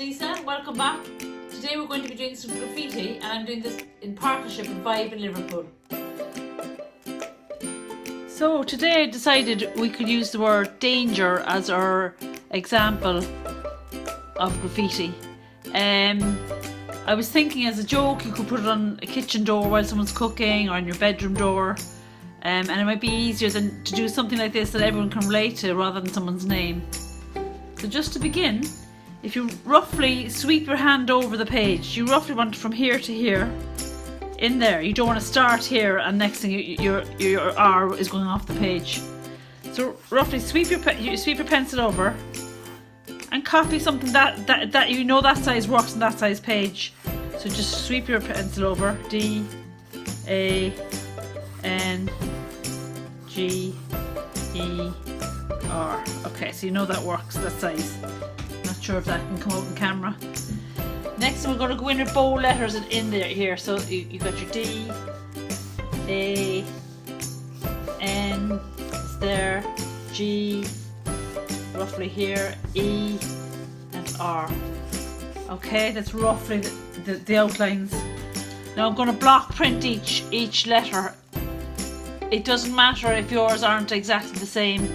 Lisa, welcome back. Today we're going to be doing some graffiti and I'm doing this in partnership with Vibe in Liverpool. So today I decided we could use the word danger as our example of graffiti. I was thinking as a joke you could put it on a kitchen door while someone's cooking or on your bedroom door, and it might be easier than to do something like this that everyone can relate to rather than someone's name. So just to begin, if you roughly sweep your hand over the page, you roughly want it from here to here, in there. You don't want to start here and next thing your R is going off the page. So roughly sweep your pencil over and copy something that you know that size works on that size page. So just sweep your pencil over, D, A, N, G, E, R. Okay, so you know that works, that size. Not sure if that can come out in camera. Next we're going to go in with bold letters in there here. So you've got your D, A, N, it's there, G, roughly here, E and R. Okay, that's roughly the outlines. Now I'm going to block print each letter. It doesn't matter if yours aren't exactly the same.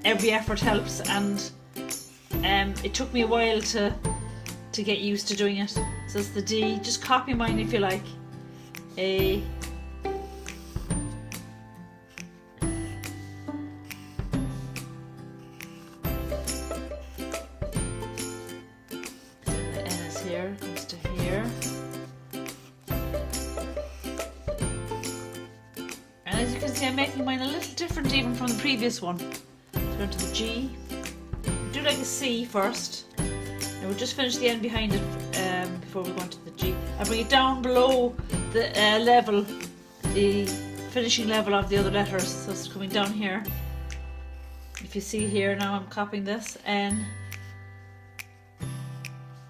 Every effort helps, and it took me a while to get used to doing it. So it's the D. Just copy mine if you like. A, the N is here, goes to here. And as you can see, I'm making mine a little different even from the previous one. So go to the G. Do like a C first. And we'll just finish the N behind it before we go into the G. I bring it down below the level, the finishing level of the other letters. So it's coming down here. If you see here now, I'm copying this N.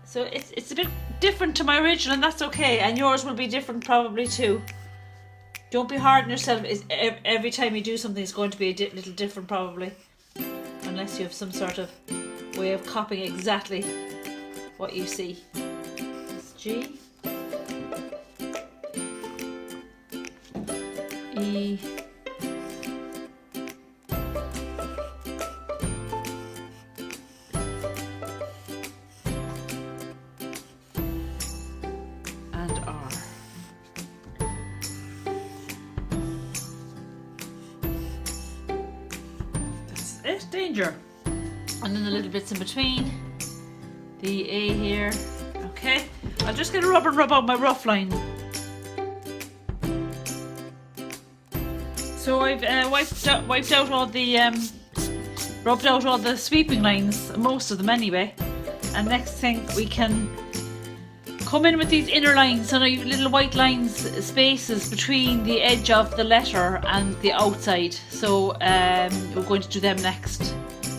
So it's a bit different to my original, and that's okay. And yours will be different probably too. Don't be hard on yourself. Every time you do something, it's going to be a little different probably, unless you have some sort of way of copying exactly what you see. It's G, E, and R. That's it, danger. And then the little bits in between, the A here. Okay, I'll just get a rubber and rub out my rough line. So I've wiped out all the rubbed out all the sweeping lines, most of them anyway. And next thing we can come in with these inner lines, so little white lines, spaces between the edge of the letter and the outside. So we're going to do them next.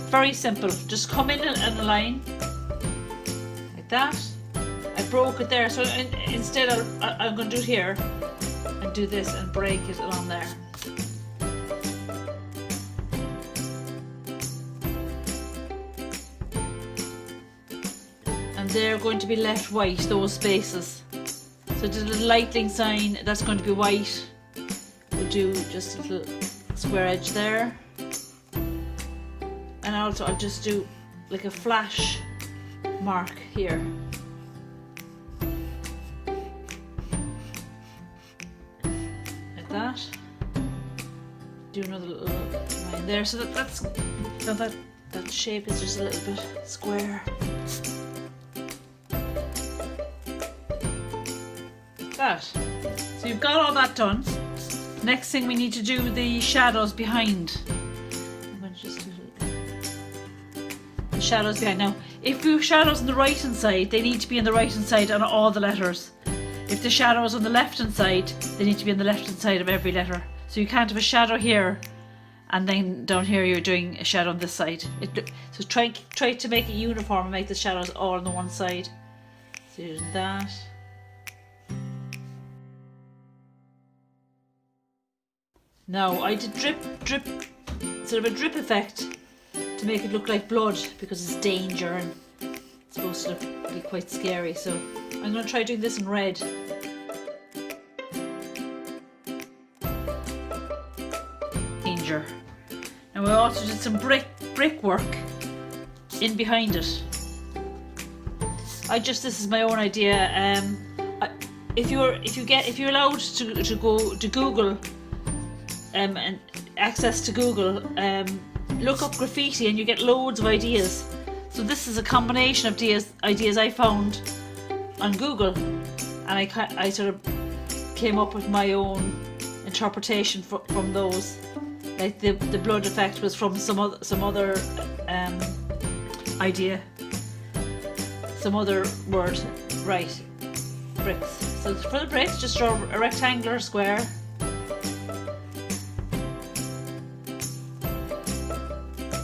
Very simple, just come in and align like that. I broke it there, so instead I'm going to do it here and do this and break it along there. And they're going to be left white, those spaces. So just a little lightning sign, that's going to be white. We'll do just a little square edge there. And also I'll just do like a flash mark here. Like that. Do another little line there. So that shape is just a little bit square. Like that. So you've got all that done. Next thing we need to do the shadows behind. I'm going to just do the shadows behind. Now, if you have shadows on the right hand side, they need to be on the right hand side on all the letters. If the shadow is on the left hand side, they need to be on the left hand side of every letter. So you can't have a shadow here and then down here you're doing a shadow on this side. So try to make it uniform and make the shadows all on the one side. So do that. Now I did drip, sort of a drip effect to make it look like blood because it's danger and it's supposed to be quite scary, so I'm going to try doing this in red. Danger. And we also did some brickwork in behind it. This is my own idea. If you're allowed to go to Google and access to Google, look up graffiti and you get loads of ideas. So this is a combination of ideas I found on Google, and I sort of came up with my own interpretation from those. Like the blood effect was from some other idea, some other word. Right, bricks. So for the bricks, just draw a rectangular square.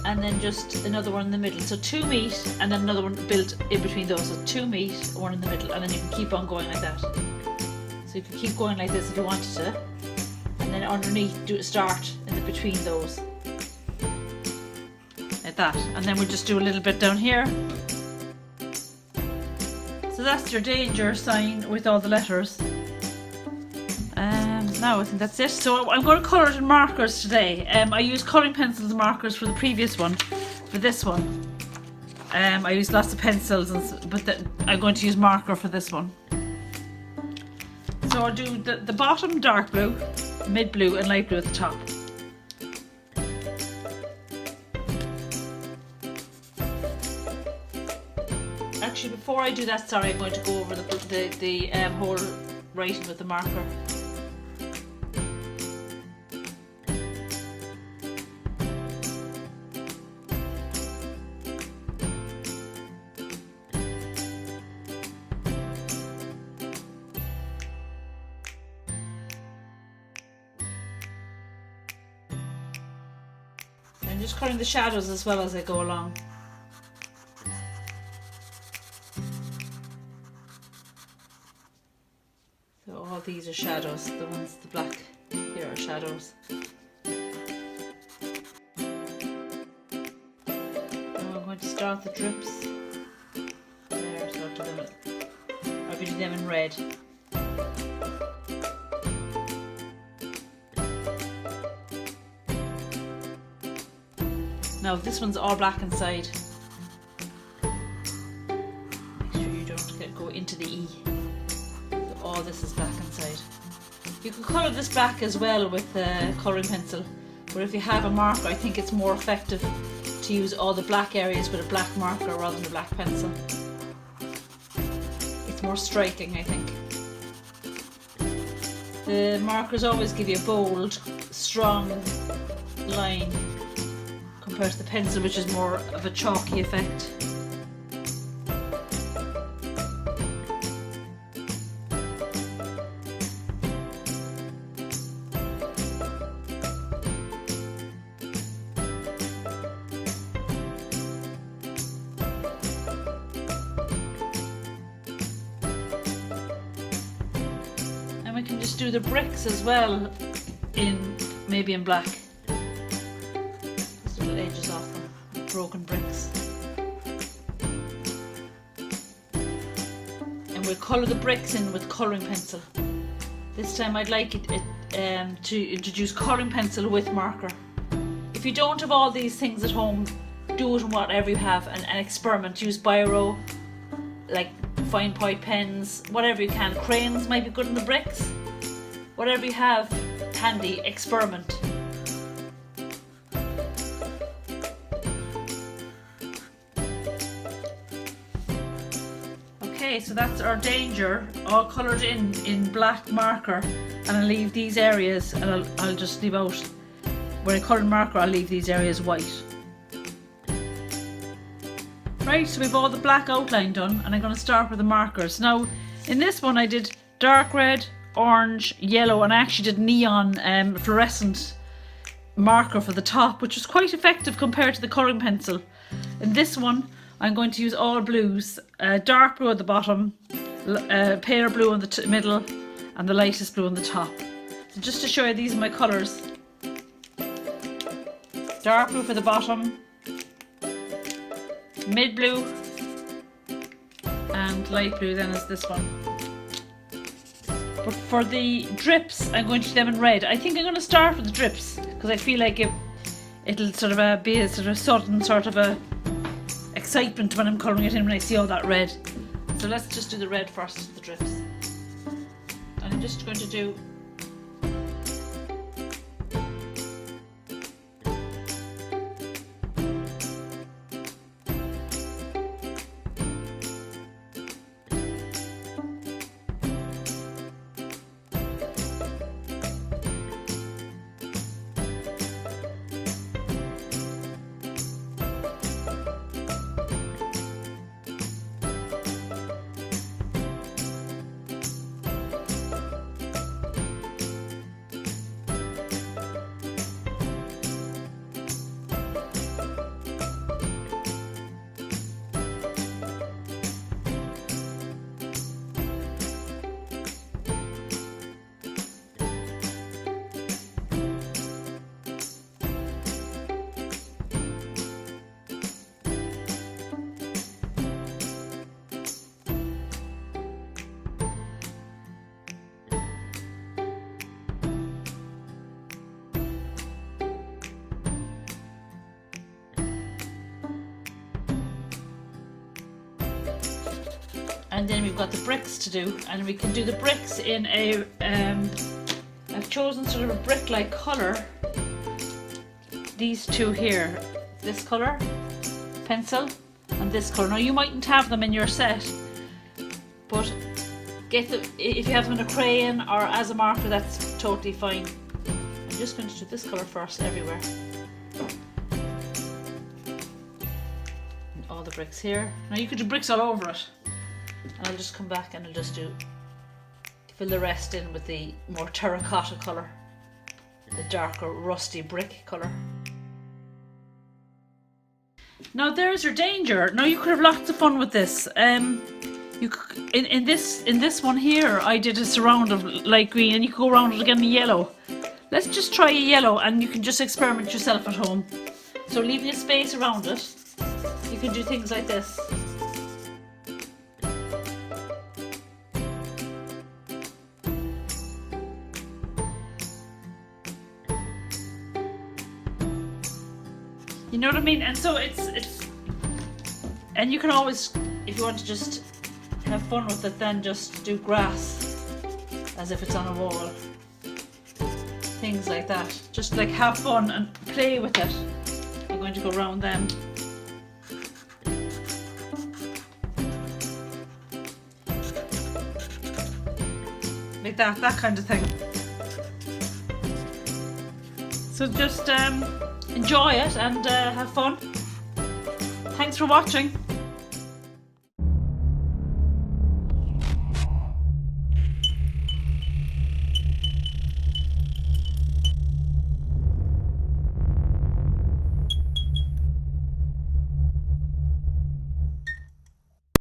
And then just another one in the middle. So 2 meet, and then another one built in between those. So 2 meet, one in the middle, and then you can keep on going like that. So you can keep going like this if you wanted to. And then underneath, do a start in the between those. Like that. And then we'll just do a little bit down here. So that's your danger sign with all the letters. Now I think that's it. So I'm going to colour it in markers today. I used colouring pencils and markers for the previous one. For this one, I used lots of pencils, but I'm going to use marker for this one. So I'll do the bottom dark blue, mid blue, and light blue at the top. Actually, before I do that, sorry, I'm going to go over the whole writing with the marker. I'm just coloring the shadows as well as I go along. So all these are shadows, the black here are shadows. Now I'm going to start the drips. There, so I'll be doing them in red. Now this one's all black inside. Make sure you don't go into the E. So all this is black inside. You can colour this black as well with a colouring pencil, but if you have a marker, I think it's more effective to use all the black areas with a black marker rather than a black pencil. It's more striking, I think. The markers always give you a bold, strong line, compared to the pencil, which is more of a chalky effect. And we can just do the bricks as well, maybe in black. Edges off them, broken bricks. And we'll colour the bricks in with colouring pencil. This time I'd like it to introduce colouring pencil with marker. If you don't have all these things at home, do it in whatever you have and experiment. Use biro, like fine point pens, whatever you can. Crayons might be good in the bricks. Whatever you have handy, experiment. Okay, so that's our danger, all coloured in black marker, and I'll leave these areas, and I'll just leave out, when I colour in marker, I'll leave these areas white. Right, so we've all the black outline done, and I'm going to start with the markers. Now, in this one I did dark red, orange, yellow, and I actually did neon fluorescent marker for the top, which was quite effective compared to the colouring pencil. In this one, I'm going to use all blues, dark blue at the bottom, pale blue on the middle, and the lightest blue on the top. So just to show you, these are my colours. Dark blue for the bottom, mid blue, and light blue then is this one. But for the drips, I'm going to do them in red. I think I'm going to start with the drips because I feel like it'll sort of be a sort of sudden sort of a excitement when I'm colouring it in when I see all that red. So let's just do the red first, the drips. And I'm just going to do and then we've got the bricks to do, and we can do the bricks in a I've chosen sort of a brick-like colour. These two here, this colour pencil and this colour. Now you mightn't have them in your set, but get them if you have them in a crayon or as a marker. That's totally fine. I'm just going to do this colour first everywhere. And all the bricks here. Now you could do bricks all over it. And I'll just come back and I'll just fill the rest in with the more terracotta colour, the darker rusty brick colour. Now there's your danger. Now you could have lots of fun with this. You could, in this one here, I did a surround of light green, and you could go around it again in yellow. Let's just try a yellow, and you can just experiment yourself at home. So leaving a space around it, you can do things like this. You know what I mean? And so it's and you can always, if you want to just have fun with it, then just do grass as if it's on a wall. Things like that. Just like have fun and play with it. I'm going to go around them. Like that kind of thing. So just enjoy it and have fun. Thanks for watching.